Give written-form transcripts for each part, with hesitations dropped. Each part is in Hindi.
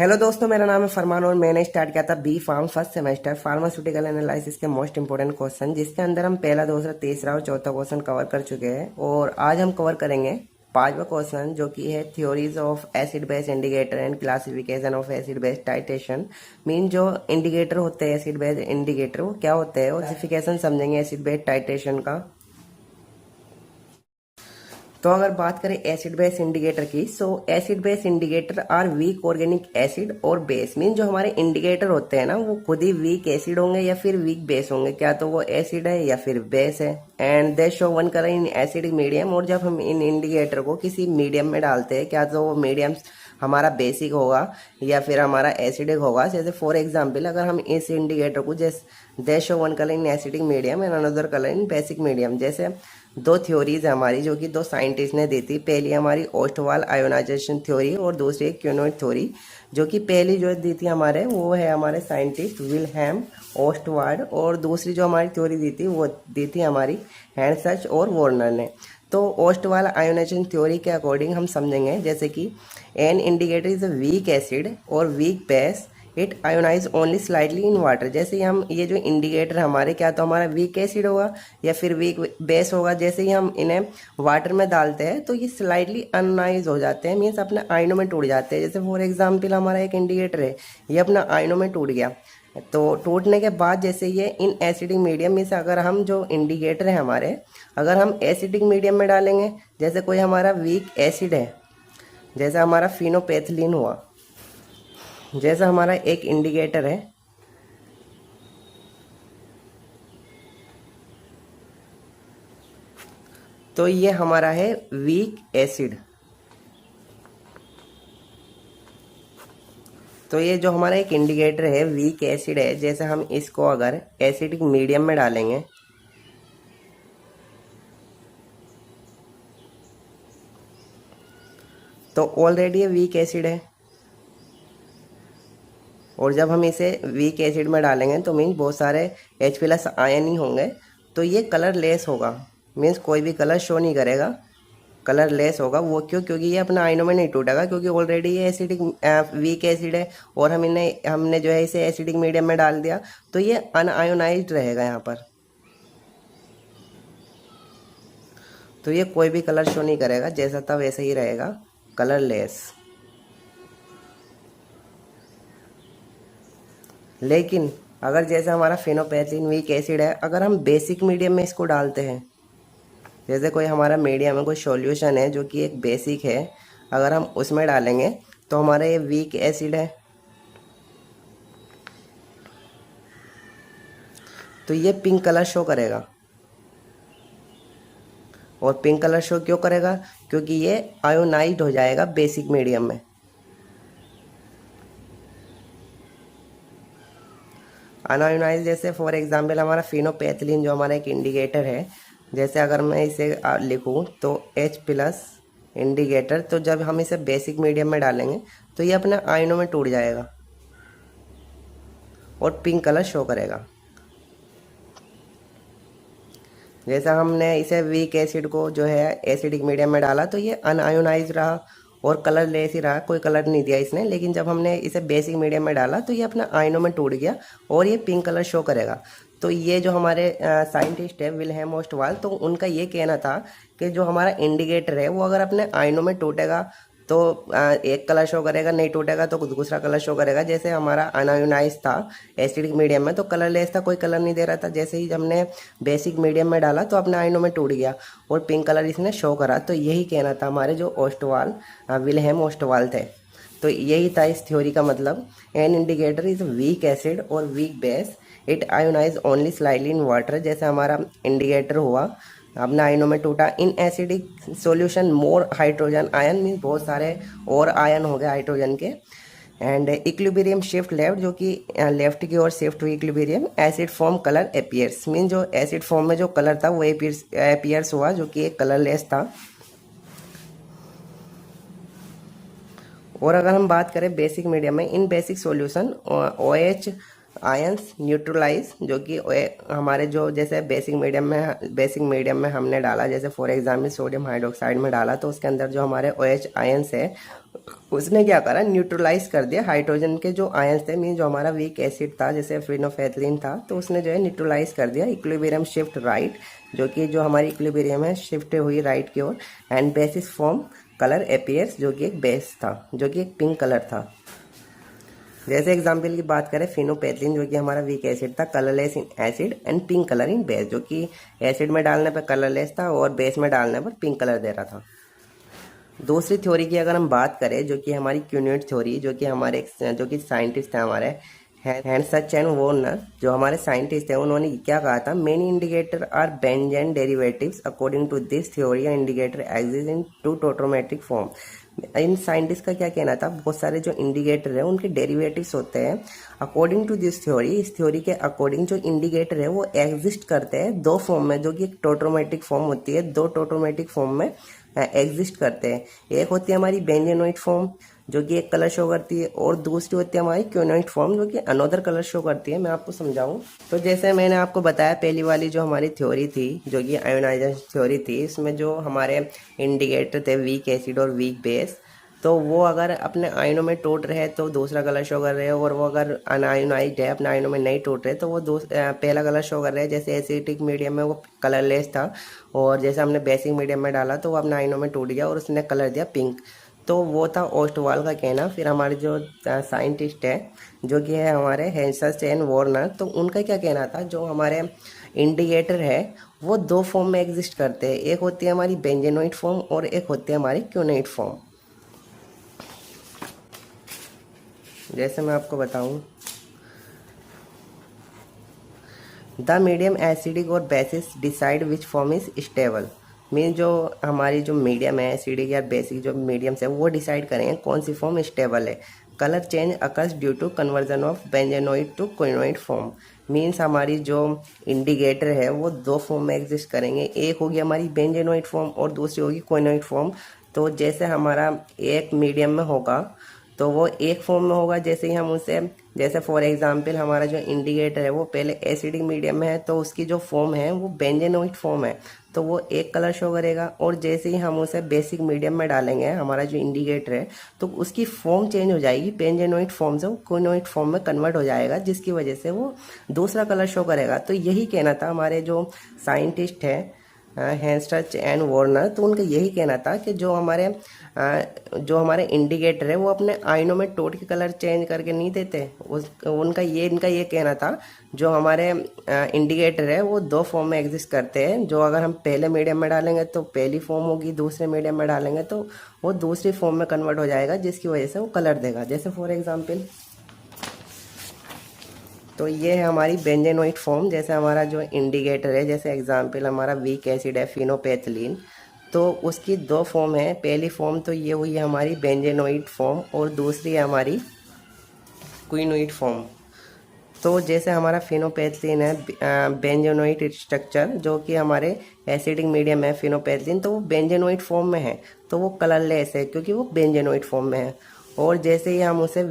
हेलो दोस्तों, मेरा नाम है फरमान और मैंने स्टार्ट किया था B pharm first semester pharmaceutical analysis के मोस्ट इंपोर्टेंट क्वेश्चन, जिसके अंदर हम पहला, दूसरा, तीसरा और चौथा क्वेश्चन कवर कर चुके हैं। और आज हम कवर करेंगे पांचवा क्वेश्चन, जो कि है theories of acid base indicator and classification of acid base titration. Mean जो इंडिकेटर होते हैं एसिड बेस इंडिकेटर, वो क्या होते हैं, और क्लासिफिकेशन समझेंगे एसिड बेस टाइट्रेशन का। तो अगर बात करें एसिड बेस इंडिकेटर की, so acid base indicator are weak organic acid और बेस। मीन जो हमारे इंडिकेटर होते हैं ना, वो खुद ही वीक एसिड होंगे या फिर वीक बेस होंगे, क्या तो वो एसिड है या फिर बेस है। And they show one colour in acidic medium. और जब हम इन इंडिकेटर को किसी मीडियम में डालते हैं, क्या तो वो मीडियम हमारा बेसिक होगा या फिर हमारा एसिडिक होगा। जैसे फॉर एग्जाम्पल, अगर हम इस इंडिकेटर को जैसे दे show one colour in acidic medium and another colour in basic medium, जैसे दो थ्योरीज है हमारी जो कि दो साइंटिस्ट ने दी थी। पहली हमारी ओस्टवाल आयोनाइजेशन थ्योरी और दूसरी क्यूनोइड थ्योरी। जो कि पहली जो दी थी हमारे, वो है हमारे साइंटिस्ट विल्हेम ओस्टवार्ड, और दूसरी जो हमारी थ्योरी दी थी वो दी थी हमारी हैंडसर्च और वार्नर ने। तो ओस्टवाल आयोनाइजेशन थ्योरी के अकॉर्डिंग हम समझेंगे, जैसे कि an indicator is a weak acid or weak base, it ionize only slightly in water. जैसे ही हम ये जो इंडिकेटर हमारे, क्या तो हमारा वीक एसिड होगा या फिर वीक बेस होगा, जैसे ही हम इन्हें वाटर में डालते हैं तो ये स्लाइटली अनआइज हो जाते हैं, मीन्स अपने आयनों में टूट जाते हैं। जैसे फॉर एग्जाम्पल हमारा एक इंडिकेटर है, ये अपना आयनों में टूट गया। तो टूटने के बाद जैसे ये इन एसिडिक मीडियम में से, अगर हम जो इंडिकेटर है हमारे, अगर हम एसिडिक मीडियम में डालेंगे, जैसे कोई हमारा वीक एसिड है, जैसे हमारा फिनोपेथलीन हुआ, जैसा हमारा एक इंडिकेटर है, तो ये हमारा है वीक एसिड। तो ये जो हमारा एक इंडिकेटर है वीक एसिड है, जैसे हम इसको अगर एसिडिक मीडियम में डालेंगे, तो ऑलरेडी ये वीक एसिड है। और जब हम इसे वीक एसिड में डालेंगे तो मीन्स बहुत सारे H+ आयन ही होंगे, तो ये कलरलेस होगा। मीन्स कोई भी कलर शो नहीं करेगा, कलरलेस होगा। वो क्यों? क्योंकि ये अपना आयनों में नहीं टूटेगा, क्योंकि ऑलरेडी ये एसिडिक वीक एसिड है और हमने जो है इसे एसिडिक मीडियम में डाल दिया, तो ये अनआयोनाइज्ड रहेगा यहाँ पर। तो ये कोई भी कलर शो नहीं करेगा, जैसा था वैसे ही रहेगा, कलरलेस। लेकिन अगर जैसे हमारा फिनोपेथलीन वीक एसिड है, अगर हम बेसिक मीडियम में इसको डालते हैं, जैसे कोई हमारा मीडियम है, कोई सॉल्यूशन है जो कि एक बेसिक है, अगर हम उसमें डालेंगे तो हमारा ये वीक एसिड है, तो ये पिंक कलर शो करेगा। और पिंक कलर शो क्यों करेगा? क्योंकि ये आयोनाइज्ड हो जाएगा बेसिक मीडियम में। अनआयोनाइज, जैसे फॉर एग्जांपल हमारा फिनोपेथलीन जो हमारा एक इंडिकेटर है, जैसे अगर मैं इसे लिखूं तो H+ इंडिकेटर, तो जब हम इसे बेसिक मीडियम में डालेंगे तो ये अपने आयनों में टूट जाएगा और पिंक कलर शो करेगा। जैसा हमने इसे वीक एसिड को जो है एसिडिक मीडियम में डाला, तो ये अनआयोनाइज रहा और कलरलेस ही रहा, कोई कलर नहीं दिया इसने। लेकिन जब हमने इसे बेसिक मीडियम में डाला तो ये अपना आयनों में टूट गया और ये पिंक कलर शो करेगा। तो ये जो हमारे साइंटिस्ट है विल्हेम ओस्टवाल, तो उनका ये कहना था कि जो हमारा इंडिकेटर है वो अगर अपने आयनों में टूटेगा तो एक कलर शो करेगा, नहीं टूटेगा तो दूसरा कलर शो करेगा। जैसे हमारा अनआयोनाइज था एसिडिक मीडियम में, तो कलरलेस था, कोई कलर नहीं दे रहा था। जैसे ही हमने बेसिक मीडियम में डाला तो अपने आयनों में टूट गया और पिंक कलर इसने शो करा। तो यही कहना था हमारे जो ओस्टवाल विल्हेम ओस्टवाल थे। तो यही था इस थ्योरी का मतलब, an indicator is weak acid or weak base, it ionize only slightly in water. जैसे हमारा इंडिकेटर हुआ, अपने आयनों में टूटा। In acidic solution more hydrogen ion, mean बहुत सारे और आयन हो गए हाइड्रोजन के। एंड इक्विलिब्रियम शिफ्ट लेफ्ट, जो कि लेफ्ट की ओर शिफ्ट हुई equilibrium. Acid form colour appears, mean जो एसिड फॉर्म में जो कलर था वो अपीयर्स हुआ, जो कि एक कलरलेस था। और अगर हम बात करें बेसिक मीडियम में, in basic solution OH ions neutralize, जो कि हमारे जो जैसे बेसिक मीडियम में हमने डाला, जैसे फॉर एग्जाम्पल सोडियम हाइड्रोक्साइड में डाला, तो उसके अंदर जो हमारे OH आयंस है उसने क्या करा, न्यूट्रलाइज कर दिया हाइड्रोजन के जो आयंस थे, मीन जो हमारा वीक एसिड था जैसे फिनोल्फेथलीन था, तो उसने जो है न्यूट्रलाइज कर दिया। इक्विलिब्रियम शिफ्ट राइट, जो कि जो हमारी इक्विलिब्रियम है शिफ्ट हुई राइट की ओर, and basis form colour appears, जो कि एक बेस था, जो कि एक पिंक कलर था। जैसे एग्जाम्पल की बात करें फिनोपेथलिन, जो कि हमारा वीक एसिड था, colourless in acid and pink colour in base, जो कि एसिड में डालने पर कलरलेस था और बेस में डालने पर पिंक कलर दे रहा था। दूसरी थ्योरी की अगर हम बात करें, जो कि हमारी क्यूनेट थ्योरी, जो कि हमारे जो कि साइंटिस्ट हैं हमारे हैंसच एंड वॉर्नर, जो हमारे साइंटिस्ट हैं, उन्होंने क्या कहा था, many indicator are benzene derivatives according to this theory indicator exist in two tautomeric form. इन साइंटिस्ट का क्या कहना था, बहुत सारे जो इंडिकेटर है उनके डेरिवेटिव्स होते हैं अकॉर्डिंग टू दिस थ्योरी, इस थ्योरी के अकॉर्डिंग जो इंडिकेटर है वो एग्जिस्ट करते हैं दो फॉर्म में, जो कि एक टोट्रोमेटिक फॉर्म होती है, दो टोट्रोमेटिक फॉर्म में एग्जिस्ट करते हैं। एक होती है हमारी बेंजेनोइड फॉर्म, जो कि एक कलर शो करती है, और दूसरी होती है हमारी क्यूनोइड फॉर्म, जो कि अनदर कलर शो करती है। मैं आपको समझाऊं तो जैसे मैंने आपको बताया, पहली वाली जो हमारी थ्योरी थी, जो कि आयोनाइजेशन थ्योरी थी, इसमें जो हमारे इंडिकेटर थे week acid or weak base, तो वो अगर अपने आयनों में टूट रहे तो दूसरा कलर शो कर रहे हैं, और वो अगर अनआयोनाइज्ड है, अपने आयनों में नहीं टूट रहे तो वो पहला कलर शो कर रहे हैं। जैसे एसिडिक मीडियम में वो कलरलेस था, और जैसे हमने बेसिक मीडियम में डाला तो वो अपने आयनों में टूट गया और उसने कलर दिया पिंक। तो वो था ओस्टवाल का कहना। फिर हमारे जो साइंटिस्ट है, जो कि है हमारे हैंसच एंड वॉर्नर, तो उनका क्या कहना था, जो हमारे इंडिकेटर है वो दो फॉर्म में एग्जिस्ट करते हैं, एक होती है हमारी बेंजेनोइड फॉर्म और एक होती है हमारी क्यूनोइड फॉर्म। जैसे मैं आपको बताऊं, द मीडियम एसिडिक और basis decide which form is stable, mean जो हमारी जो मीडियम है एसिडिक या बेसिक जो मीडियम्स है वो डिसाइड करेंगे कौन सी फॉर्म स्टेबल है। Colour change occurs due to conversion of benzenoid to quinonoid form, means हमारी जो इंडिकेटर है वो दो फॉर्म में एग्जिस्ट करेंगे, एक होगी हमारी बेंजेनोइड फॉर्म और दूसरी होगी क्विनोइड फॉर्म। तो जैसे हमारा एक मीडियम में होगा तो वो एक फॉर्म में होगा, जैसे ही हम उसे, जैसे फॉर एग्जांपल हमारा जो इंडिकेटर है वो पहले एसिडिक मीडियम में है तो उसकी जो फॉर्म है वो बेंजेनोइड फॉर्म है, तो वो एक कलर शो करेगा। और जैसे ही हम उसे बेसिक मीडियम में डालेंगे हमारा जो इंडिकेटर है, तो उसकी फॉर्म चेंज हो जाएगी, बेंजेनोइड फॉर्म से वो क्विनोइड फॉर्म में कन्वर्ट हो जाएगा, जिसकी वजह से वो दूसरा कलर शो करेगा। तो यही कहना था हमारे जो साइंटिस्ट है हैंसच एंड वॉर्नर, तो उनका यही कहना था कि जो हमारे इंडिकेटर है वो अपने आयनों में टोट के कलर चेंज करके नहीं देते। इनका ये कहना था, जो हमारे इंडिकेटर है वो दो फॉर्म में एग्जिस्ट करते हैं, जो अगर हम पहले मीडियम में डालेंगे तो पहली फॉर्म होगी, दूसरे मीडियम में डालेंगे तो वो दूसरी फॉर्म में कन्वर्ट हो जाएगा, जिसकी वजह से वो कलर देगा। जैसे फॉर एग्जाम्पल, तो ये है हमारी बेंजेनोइड फॉर्म। जैसे हमारा जो इंडिकेटर है, जैसे एग्जांपल हमारा वीक एसिड है फिनोपेथलीन, तो उसकी दो फॉर्म है, पहली फॉर्म तो ये हुई है हमारी बेंजेनोइड फॉर्म और दूसरी है हमारी क्विनोइड फॉर्म। तो जैसे हमारा फिनोपेथलीन है बेंजेनोइड स्ट्रक्चर, जो कि हमारे एसिडिक मीडियम है फिनोपेथलीन, तो वो बेंजेनोइड फॉर्म में है, तो वो कलरलेस है क्योंकि वो बेंजेनोइड फॉर्म में है। और जैसे ही हम उसे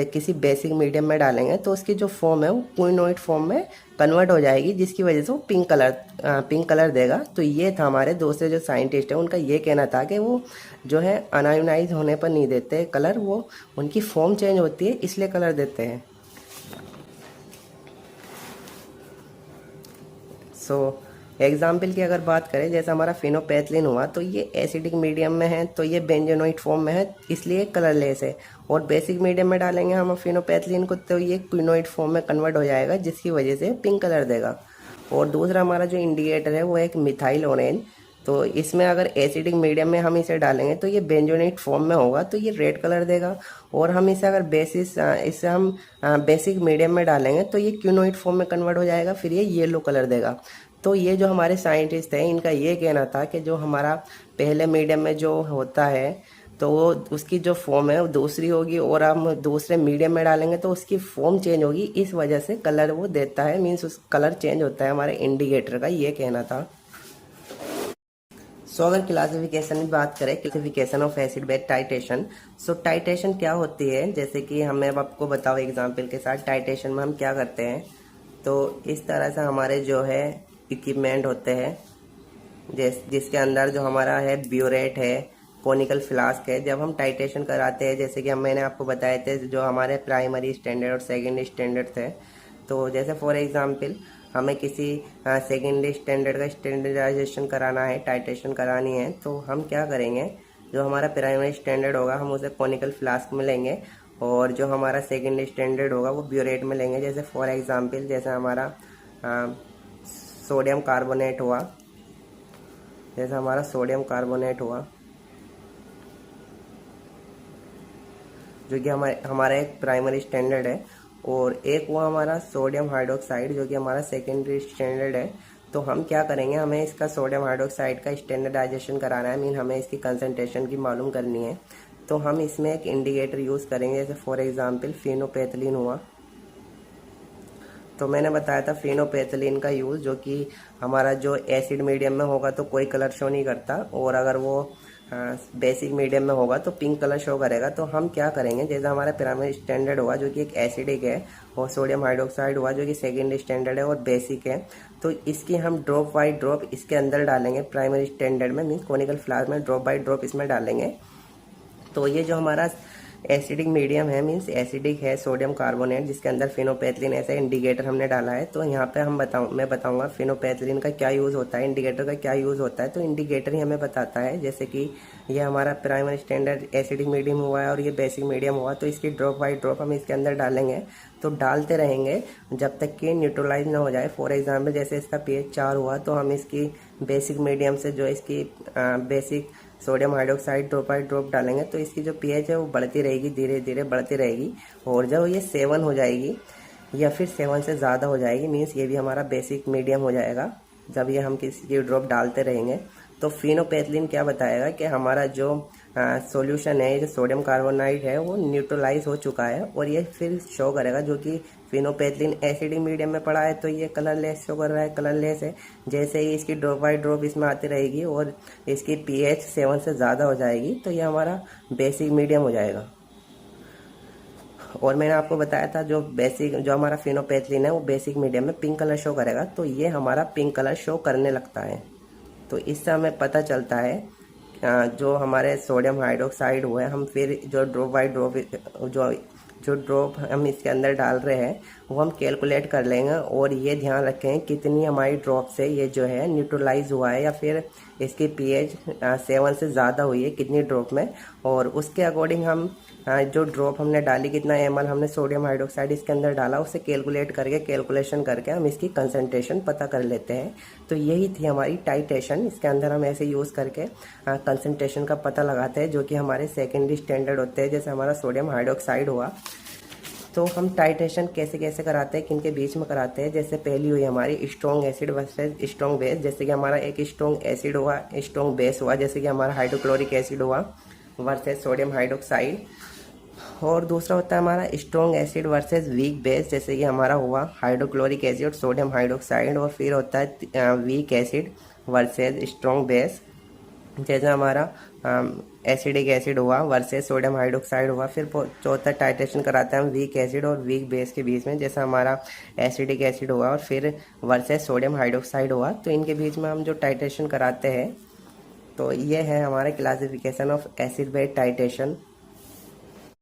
किसी बेसिक मीडियम में डालेंगे तो उसकी जो फॉर्म है वो क्विनोइड फॉर्म में कन्वर्ट हो जाएगी, जिसकी वजह से वो पिंक कलर देगा। तो ये था हमारे दूसरे जो साइंटिस्ट है, उनका ये कहना था कि वो जो है अनायोनाइज होने पर नहीं देते कलर, वो उनकी फॉर्म चेंज होती है इसलिए कलर देते हैं। एग्जाम्पल की अगर बात करें, जैसे हमारा फिनोपेथलिन हुआ तो ये एसिडिक मीडियम में है, तो ये बेंजेनोइड फॉर्म में है इसलिए कलरलेस है। और बेसिक मीडियम में डालेंगे हम फिनोपेथलिन को तो ये क्विनोइड फॉर्म में कन्वर्ट हो जाएगा, जिसकी वजह से पिंक कलर देगा। और दूसरा हमारा जो इंडिकेटर है वो एक मिथाइल ऑरेंज, तो इसमें अगर एसिडिक मीडियम में हम इसे डालेंगे तो ये बेंजोनेट फॉर्म में होगा, तो ये रेड कलर देगा। और हम इसे अगर इसे हम बेसिक मीडियम में डालेंगे तो ये क्यूनोइड फॉर्म में कन्वर्ट हो जाएगा, फिर ये येलो कलर देगा। तो ये जो हमारे साइंटिस्ट हैं इनका ये कहना था कि जो हमारा पहले मीडियम में जो होता है तो वो उसकी जो फॉर्म है वो दूसरी होगी, और हम दूसरे मीडियम में डालेंगे तो उसकी फॉर्म चेंज होगी, इस वजह से कलर वो देता है, मीन्स उस कलर चेंज होता है हमारे इंडिकेटर का, ये कहना था। सो अगर क्लासिफिकेशन की बात करें, classification of acid base titration. So titration क्या होती है, जैसे कि हमें अब आपको बताओ एग्जांपल के साथ। टाइटेशन में हम क्या करते हैं, तो इस तरह से हमारे जो है इक्विपमेंट होते हैं, जिसके अंदर जो हमारा है ब्यूरेट है, कोनिकल फ्लास्क है। जब हम टाइटेशन कराते हैं, जैसे कि मैंने आपको बताए थे जो हमारे प्राइमरी स्टैंडर्ड और सेकेंडरी स्टैंडर्ड थे, तो जैसे फॉर एग्जांपल हमें किसी सेकेंडरी स्टैंडर्ड का स्टैंडर्डाइजेशन कराना है, टाइटेशन करानी है, तो हम क्या करेंगे, जो हमारा प्राइमरी स्टैंडर्ड होगा हम उसे कोनिकल फ्लास्क में लेंगे, और जो हमारा सेकेंडरी स्टैंडर्ड होगा वो ब्यूरेट में लेंगे। जैसे फॉर एग्जांपल जैसे हमारा सोडियम कार्बोनेट हुआ, जैसे हमारा सोडियम कार्बोनेट हुआ, जो कि हमारा एक प्राइमरी स्टैंडर्ड है, और एक वो हमारा सोडियम हाइड्रोक्साइड जो कि हमारा सेकेंडरी स्टैंडर्ड है। तो हम क्या करेंगे, हमें इसका सोडियम हाइड्रोक्साइड का स्टैंडर्डाइजेशन कराना है, मीन हमें इसकी कंसंट्रेशन की मालूम करनी है। तो हम इसमें एक इंडिकेटर यूज़ करेंगे, जैसे फॉर एग्जांपल फिनोपेथलीन हुआ। तो मैंने बताया था फिनोपेथलीन का यूज़, जो कि हमारा जो एसिड मीडियम में होगा तो कोई कलर शो नहीं करता, और अगर वो बेसिक मीडियम में होगा तो पिंक कलर शो करेगा। तो हम क्या करेंगे, जैसे हमारा प्राइमरी स्टैंडर्ड हुआ जो कि एक एसिडिक है, और सोडियम हाइड्रोक्साइड हुआ जो कि सेकेंडरी स्टैंडर्ड है और बेसिक है, तो इसकी हम ड्रॉप बाई ड्रॉप इसके अंदर डालेंगे प्राइमरी स्टैंडर्ड में, मीन्स कोनिकल फ्लास्क में ड्रॉप बाई ड्रॉप इसमें डालेंगे। तो ये जो हमारा एसिडिक मीडियम है, मीन्स एसिडिक है सोडियम कार्बोनेट, जिसके अंदर फिनोपेथलीन ऐसा इंडिकेटर हमने डाला है। तो यहाँ पे मैं बताऊंगा फिनोपेथलीन का क्या यूज़ होता है, इंडिकेटर का क्या यूज़ होता है। तो इंडिकेटर ही हमें बताता है, जैसे कि ये हमारा प्राइमरी स्टैंडर्ड एसिडिक मीडियम हुआ है और ये बेसिक मीडियम हुआ, तो इसकी ड्रॉप बाई ड्रॉप हम इसके अंदर डालेंगे। तो डालते रहेंगे जब तक कि न्यूट्रलाइज ना हो जाए। फॉर एग्जाम्पल जैसे इसका pH 4 हुआ, तो हम इसकी बेसिक मीडियम से जो इसकी basic sodium hydroxide drop by drop डालेंगे, तो इसकी जो pH है वो बढ़ती रहेगी, धीरे धीरे बढ़ती रहेगी, और जब ये 7 हो जाएगी या फिर 7 से ज़्यादा हो जाएगी, मीन्स ये भी हमारा बेसिक मीडियम हो जाएगा। जब ये हम किसी की ड्रॉप डालते रहेंगे, तो फिनोपेथलीन क्या बताएगा कि हमारा जो सॉल्यूशन है, जो सोडियम कार्बोनाइड है, वो न्यूट्रलाइज हो चुका है, और ये फिर शो करेगा, जो कि फिनोपेथलीन एसिडिक मीडियम में पड़ा है तो ये कलरलेस शो कर रहा है, कलरलेस है। जैसे ही इसकी ड्रॉप बाई ड्रॉप इसमें आती रहेगी और इसकी pH 7 से ज़्यादा हो जाएगी, तो ये हमारा बेसिक मीडियम हो जाएगा। और मैंने आपको बताया था जो हमारा फिनोपेथलीन है वो बेसिक मीडियम में पिंक कलर शो करेगा, तो ये हमारा पिंक कलर शो करने लगता है। तो इससे हमें पता चलता है जो हमारे सोडियम हाइड्रोक्साइड हुए, हम फिर जो ड्रॉप बाई ड्रॉप जो ड्रॉप हम इसके अंदर डाल रहे हैं वो हम कैलकुलेट कर लेंगे, और ये ध्यान रखें कितनी हमारी ड्रॉप से ये जो है न्यूट्रलाइज हुआ है, या फिर इसकी pH 7 से ज़्यादा हुई है कितनी ड्रॉप में, और उसके अकॉर्डिंग हम जो ड्रॉप हमने डाली, कितना ml हमने सोडियम हाइड्रोक्साइड इसके अंदर डाला, उसे कैलकुलेशन करके हम इसकी कंसंट्रेशन पता कर लेते हैं। तो यही थी हमारी टाइटेशन। इसके अंदर हम ऐसे यूज़ करके कंसंट्रेशन का पता लगाते हैं, जो कि हमारे सेकेंडरी स्टैंडर्ड होते हैं, जैसे हमारा सोडियम हाइड्रोक्साइड हुआ। तो हम टाइटेशन कैसे कैसे कराते हैं, किन के बीच में कराते हैं। जैसे पहली हुई हमारी strong acid versus strong base, जैसे कि हमारा एक स्ट्रॉन्ग एसिड हुआ, स्ट्रॉन्ग बेस हुआ, जैसे कि हमारा हाइड्रोक्लोरिक एसिड हुआ वर्सेस सोडियम हाइड्रोक्साइड। और दूसरा होता है हमारा strong acid versus weak base, जैसे कि हमारा हुआ हाइड्रोक्लोरिक एसिड और सोडियम हाइड्रोक्साइड। और फिर होता है weak acid versus strong base, जैसे हमारा एसिडिक एसिड हुआ वर्सेस सोडियम हाइड्रोक्साइड हुआ। फिर चौथा टाइट्रेशन कराते हैं हम week acid or weak base के बीच में, जैसे हमारा एसिडिक एसिड हुआ और फिर वर्सेस सोडियम हाइड्रोक्साइड हुआ। तो इनके बीच में हम जो टाइट्रेशन कराते हैं, तो ये है हमारा classification of acid base titration.